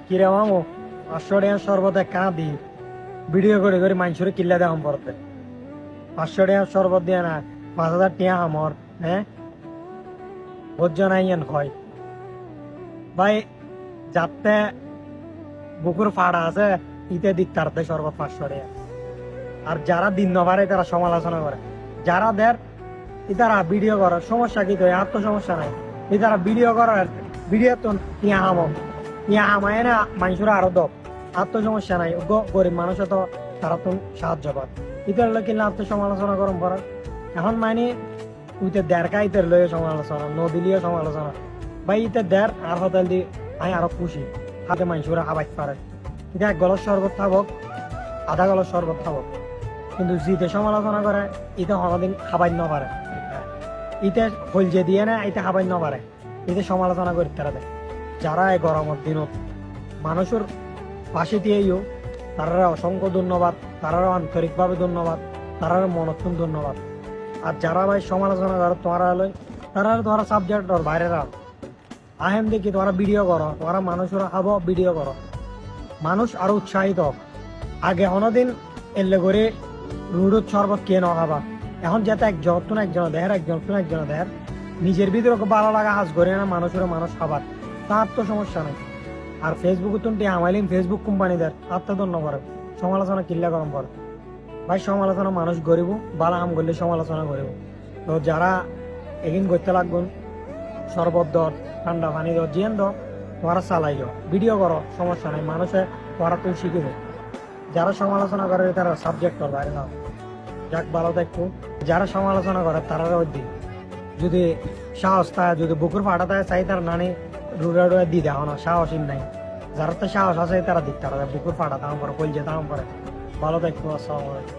কিরে মামু 500 টাকার শরবত একখানা দি ভিডিও করে করে মানুষের কিল্লা দেওয়া পড়তে 500 টাকার শরবত দিয়ে না 5,000 টাকা আমার হ্যাঁ ভোজন আইয়েন হয় ভাই যাতে বুকুর ফাড়া আছে ইতে দিক তারতে শরবত 500 টাকা আর যারা দিন নবারে তারা সমালোচনা করে যারা দের ইতারা ভিডিও করার সমস্যা কি তো আর তো সমস্যা নাই ইতারা ভিডিও করার ভিডিও তো ইয়া হামক ইয়া হামায় না মানুষের আরো দপ আর তো সমস্যা নাই গরিব মানুষে তো তারা তো সাহায্য পায় ইতার লোক কিনলে তো সমালোচনা গরম করার এখন মানে উইতে দেড়কা ইতের লয়ে সমালোচনা নদীলীয় সমালোচনা ভাই ইতে দেড় আর হোটেল দি আমি আরো খুশি হাতে মানুষের হাবাইতে পারে এটা 1 গলার শরবত থাকব আধা গলার শরবত থাকব কিন্তু জিতে সমালোচনা করে ইতে কোনোদিন খাবাই ন পারে ইতে হলজে দিয়ে না ইতে খাবাই ন পারে ইতে সমালোচনা করতে পারে যারা এই গরমের দিনত মানুষের পাশে দিয়েও তারা অসংখ্য ধন্যবাদ তারা আন্তরিকভাবে ধন্যবাদ তারা মনক্ষণ ধন্যবাদ আর যারা ভাই সমালোচনা করে তোমারা সাবজেক্ট বাইরে রাখ আহেম দেখি তোমরা ভিডিও করো তোমরা মানুষের খাবো ভিডিও করো মানুষ আরো উৎসাহিত হোক আগে অনদিন এলে করে রুডুত শরবত কে নখাবা এখন যাতে একজন দেহের নিজের ভিতরে ভালো লাগা হাজ করে না মানুষ খাবার তার তো সমস্যা নেই আর ফেসবুকে তুমি আমাইলিন ফেসবুক কোম্পানিদের তার তো ধন্যবাদ সমালোচনা কিল্লা গরম করে ভাই সমালোচনা মানুষ গরিব বালা আম করলে সমালোচনা করিব তো যারা এগিন করতে লাগবেন শরবত দর ঠান্ডা পানি দর জিয়ান দর তোমরা চালাইও ভিডিও করো সমস্যা নাই মানুষে তোমরা তুমি শিখিব যারা সমালোচনা করে তারা সাবজেক্ট বাইরে নাও যাক ভালো দেখো যারা সমালোচনা করে তারা দিন যদি সাহস থাকে যদি বুকুর ফাটা থাকে চাই তার নানি রুড়া দিয়ে দেওয়া না সাহসই নাই যারা তো সাহস আছে তারা দিক তারা বুকুর ফাটা দাম করে কলজে দাম করে ভালো দেখো আসসালামু আলাইকুম